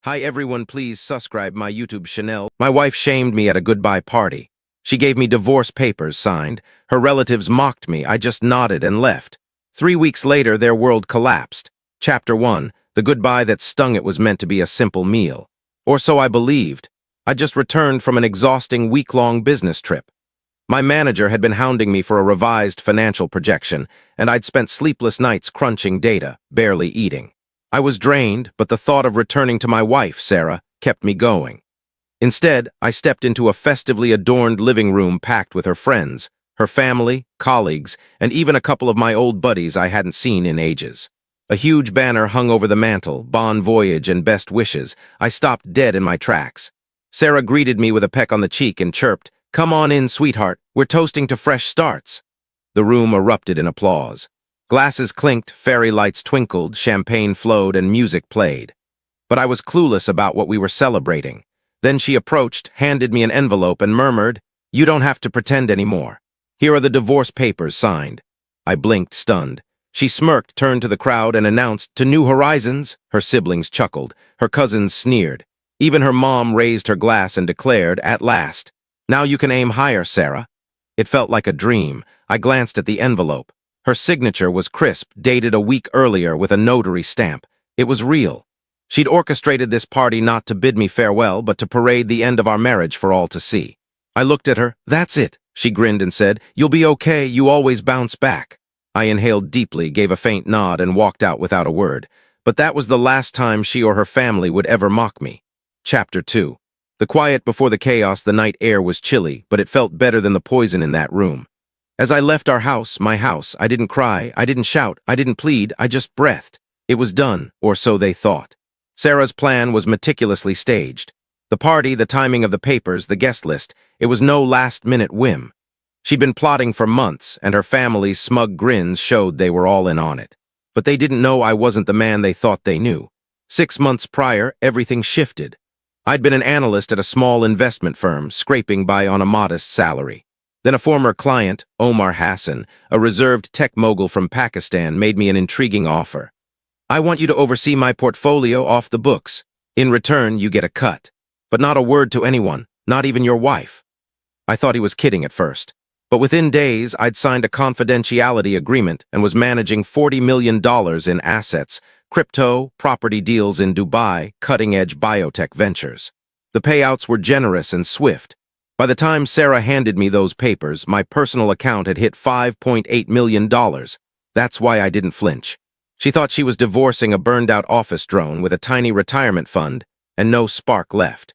Hi everyone, please subscribe my YouTube channel. My wife shamed me at a goodbye party. She gave me divorce papers signed. Her relatives mocked me. I just nodded and left. 3 weeks later, their world collapsed. Chapter 1. The goodbye that stung. It was meant to be a simple meal. Or so I believed. I just returned from an exhausting week-long business trip. My manager had been hounding me for a revised financial projection, and I'd spent sleepless nights crunching data, barely eating. I was drained, but the thought of returning to my wife, Sarah, kept me going. Instead, I stepped into a festively adorned living room packed with her friends, her family, colleagues, and even a couple of my old buddies I hadn't seen in ages. A huge banner hung over the mantel, Bon Voyage and Best Wishes. I stopped dead in my tracks. Sarah greeted me with a peck on the cheek and chirped, "Come on in, sweetheart. We're toasting to fresh starts." The room erupted in applause. Glasses clinked, fairy lights twinkled, champagne flowed, and music played. But I was clueless about what we were celebrating. Then she approached, handed me an envelope, and murmured, "You don't have to pretend anymore. Here are the divorce papers signed." I blinked, stunned. She smirked, turned to the crowd, and announced, "To New Horizons." Her siblings chuckled. Her cousins sneered. Even her mom raised her glass and declared, "At last. Now you can aim higher, Sarah." It felt like a dream. I glanced at the envelope. Her signature was crisp, dated a week earlier with a notary stamp. It was real. She'd orchestrated this party not to bid me farewell, but to parade the end of our marriage for all to see. I looked at her. "That's it," she grinned and said. "You'll be okay. You always bounce back." I inhaled deeply, gave a faint nod, and walked out without a word. But that was the last time she or her family would ever mock me. Chapter 2. The quiet before the chaos. The night air was chilly, but it felt better than the poison in that room. As I left our house, my house, I didn't cry, I didn't shout, I didn't plead, I just breathed. It was done, or so they thought. Sarah's plan was meticulously staged. The party, the timing of the papers, the guest list, it was no last-minute whim. She'd been plotting for months, and her family's smug grins showed they were all in on it. But they didn't know I wasn't the man they thought they knew. 6 months prior, everything shifted. I'd been an analyst at a small investment firm, scraping by on a modest salary. Then a former client, Omar Hassan, a reserved tech mogul from Pakistan, made me an intriguing offer. "I want you to oversee my portfolio off the books. In return, you get a cut. But not a word to anyone, not even your wife." I thought he was kidding at first. But within days, I'd signed a confidentiality agreement and was managing $40 million in assets, crypto, property deals in Dubai, cutting-edge biotech ventures. The payouts were generous and swift. By the time Sarah handed me those papers, my personal account had hit $5.8 million. That's why I didn't flinch. She thought she was divorcing a burned-out office drone with a tiny retirement fund and no spark left.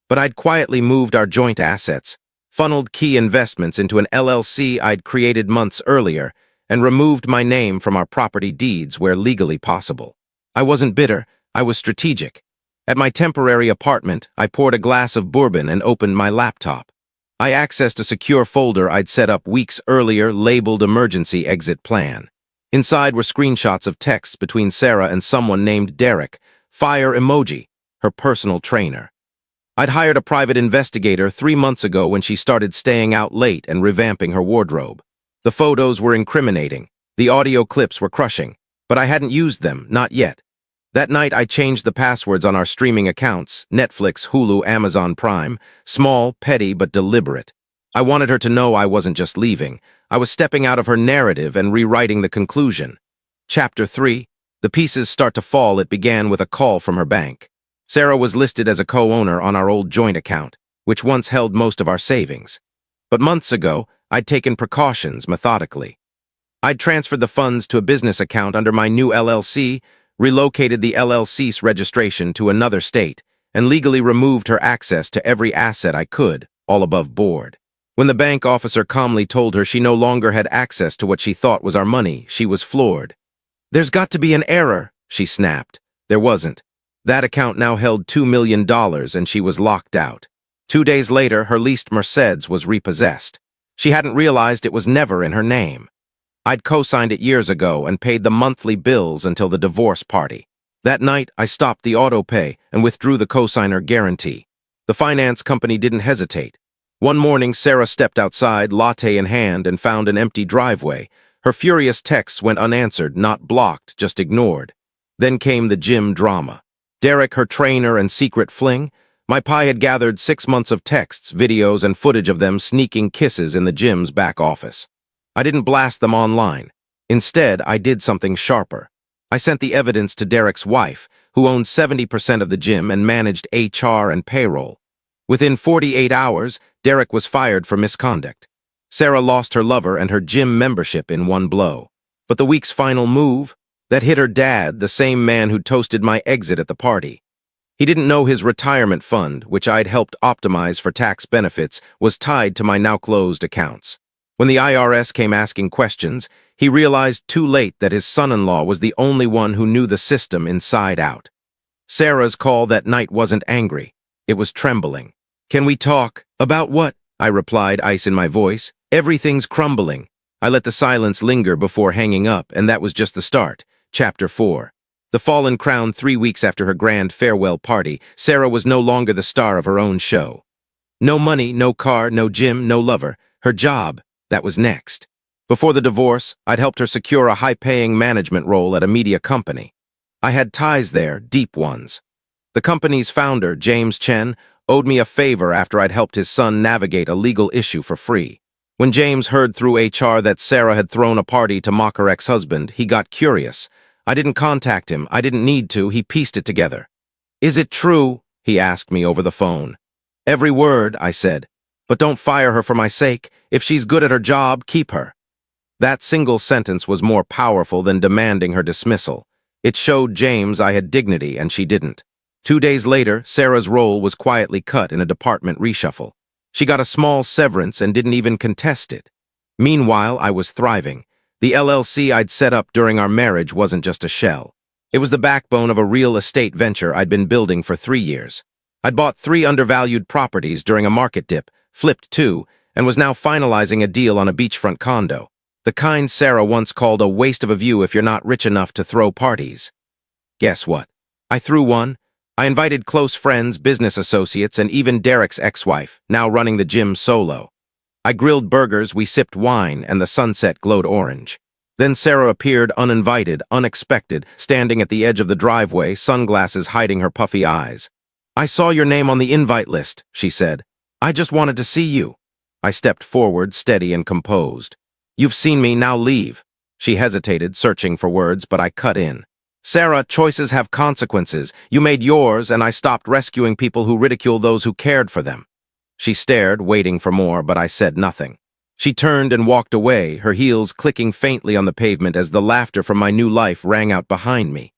But I'd quietly moved our joint assets, funneled key investments into an LLC I'd created months earlier, and removed my name from our property deeds where legally possible. I wasn't bitter, I was strategic. At my temporary apartment, I poured a glass of bourbon and opened my laptop. I accessed a secure folder I'd set up weeks earlier, labeled Emergency Exit Plan. Inside were screenshots of texts between Sarah and someone named Derek, fire emoji, her personal trainer. I'd hired a private investigator 3 months ago when she started staying out late and revamping her wardrobe. The photos were incriminating. The audio clips were crushing. But I hadn't used them, not yet. That night, I changed the passwords on our streaming accounts, Netflix, Hulu, Amazon Prime, small, petty, but deliberate. I wanted her to know I wasn't just leaving. I was stepping out of her narrative and rewriting the conclusion. Chapter 3. The pieces start to fall. It began with a call from her bank. Sarah was listed as a co-owner on our old joint account, which once held most of our savings. But months ago, I'd taken precautions methodically. I'd transferred the funds to a business account under my new LLC, relocated the LLC's registration to another state, and legally removed her access to every asset I could, all above board. When the bank officer calmly told her she no longer had access to what she thought was our money, she was floored. "There's got to be an error," she snapped. There wasn't. That account now held $2 million, and she was locked out. 2 days later, her leased Mercedes was repossessed. She hadn't realized it was never in her name. I'd co-signed it years ago and paid the monthly bills until the divorce party. That night, I stopped the auto-pay and withdrew the co-signer guarantee. The finance company didn't hesitate. One morning, Sarah stepped outside, latte in hand, and found an empty driveway. Her furious texts went unanswered, not blocked, just ignored. Then came the gym drama. Derek, her trainer and secret fling? My pi had gathered 6 months of texts, videos, and footage of them sneaking kisses in the gym's back office. I didn't blast them online. Instead, I did something sharper. I sent the evidence to Derek's wife, who owned 70% of the gym and managed HR and payroll. Within 48 hours, Derek was fired for misconduct. Sarah lost her lover and her gym membership in one blow. But the week's final move? That hit her dad, the same man who toasted my exit at the party. He didn't know his retirement fund, which I'd helped optimize for tax benefits, was tied to my now-closed accounts. When the IRS came asking questions, he realized too late that his son-in-law was the only one who knew the system inside out. Sarah's call that night wasn't angry. It was trembling. "Can we talk?" "About what?" I replied, ice in my voice. "Everything's crumbling." I let the silence linger before hanging up, and that was just the start. Chapter 4. The fallen crown 3 weeks after her grand farewell party, Sarah was no longer the star of her own show. No money, no car, no gym, no lover. Her job, that was next. Before the divorce, I'd helped her secure a high-paying management role at a media company. I had ties there, deep ones. The company's founder, James Chen, owed me a favor after I'd helped his son navigate a legal issue for free. When James heard through HR that Sarah had thrown a party to mock her ex-husband, he got curious. I didn't contact him. I didn't need to. He pieced it together. "Is it true?" he asked me over the phone. "Every word," I said. "But don't fire her for my sake. If she's good at her job, keep her." That single sentence was more powerful than demanding her dismissal. It showed James I had dignity, and she didn't. 2 days later, Sarah's role was quietly cut in a department reshuffle. She got a small severance and didn't even contest it. Meanwhile, I was thriving. The LLC I'd set up during our marriage wasn't just a shell. It was the backbone of a real estate venture I'd been building for 3 years. I'd bought 3 undervalued properties during a market dip, flipped 2, and was now finalizing a deal on a beachfront condo. The kind Sarah once called a waste of a view if you're not rich enough to throw parties. Guess what? I threw one. I invited close friends, business associates, and even Derek's ex-wife, now running the gym solo. I grilled burgers, we sipped wine, and the sunset glowed orange. Then Sarah appeared uninvited, unexpected, standing at the edge of the driveway, sunglasses hiding her puffy eyes. "I saw your name on the invite list," she said. "I just wanted to see you." I stepped forward, steady and composed. "You've seen me, now leave." She hesitated, searching for words, but I cut in. "Sarah, choices have consequences. You made yours, and I stopped rescuing people who ridicule those who cared for them." She stared, waiting for more, but I said nothing. She turned and walked away, her heels clicking faintly on the pavement as the laughter from my new life rang out behind me.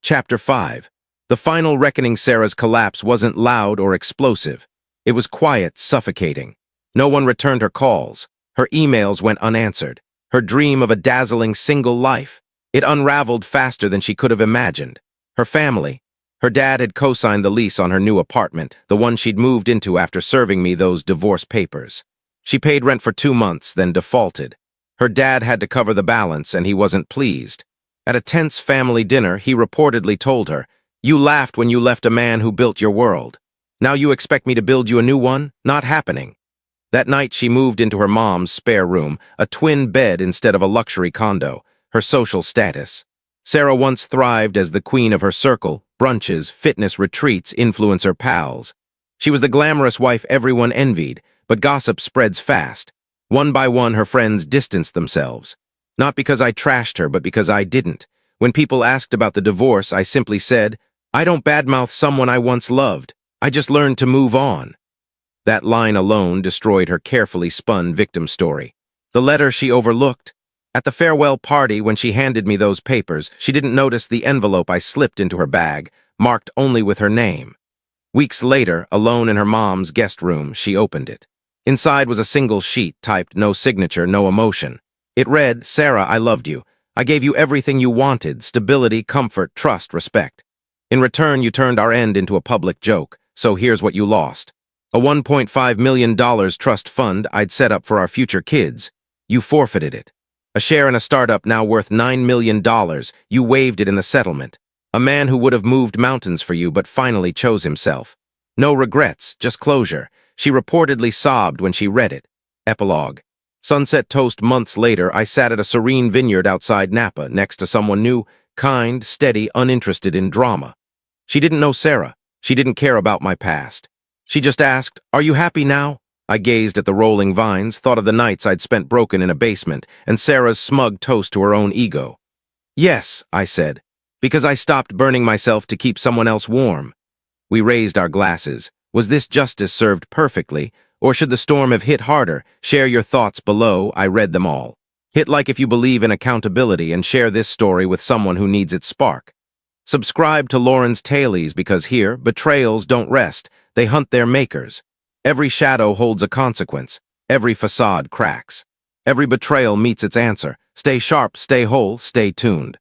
Chapter 5. The final reckoning. Sarah's collapse wasn't loud or explosive. It was quiet, suffocating. No one returned her calls. Her emails went unanswered. Her dream of a dazzling single life. It unraveled faster than she could have imagined. Her family. Her dad had co-signed the lease on her new apartment, the one she'd moved into after serving me those divorce papers. She paid rent for 2 months, then defaulted. Her dad had to cover the balance, and he wasn't pleased. At a tense family dinner, he reportedly told her, "You laughed when you left a man who built your world. Now you expect me to build you a new one? Not happening." That night, she moved into her mom's spare room, a twin bed instead of a luxury condo, her social status. Sarah once thrived as the queen of her circle, brunches, fitness retreats, influencer pals. She was the glamorous wife everyone envied, but gossip spreads fast. One by one, her friends distanced themselves. Not because I trashed her, but because I didn't. When people asked about the divorce, I simply said, "I don't badmouth someone I once loved. I just learned to move on." That line alone destroyed her carefully spun victim story. The letter she overlooked. At the farewell party, when she handed me those papers, she didn't notice the envelope I slipped into her bag, marked only with her name. Weeks later, alone in her mom's guest room, she opened it. Inside was a single sheet, typed no signature, no emotion. It read, "Sarah, I loved you. I gave you everything you wanted, stability, comfort, trust, respect. In return, you turned our end into a public joke, so here's what you lost. A $1.5 million trust fund I'd set up for our future kids. You forfeited it. A share in a startup now worth $9 million, you waived it in the settlement. A man who would have moved mountains for you but finally chose himself. No regrets, just closure." She reportedly sobbed when she read it. Epilogue. Sunset toast. Months later, I sat at a serene vineyard outside Napa next to someone new, kind, steady, uninterested in drama. She didn't know Sarah. She didn't care about my past. She just asked, "Are you happy now?" I gazed at the rolling vines, thought of the nights I'd spent broken in a basement, and Sarah's smug toast to her own ego. "Yes," I said, "because I stopped burning myself to keep someone else warm." We raised our glasses. Was this justice served perfectly, or should the storm have hit harder? Share your thoughts below. I read them all. Hit like if you believe in accountability and share this story with someone who needs its spark. Subscribe to Lauren's Tailies because here, betrayals don't rest. They hunt their makers. Every shadow holds a consequence. Every facade cracks. Every betrayal meets its answer. Stay sharp, stay whole, stay tuned.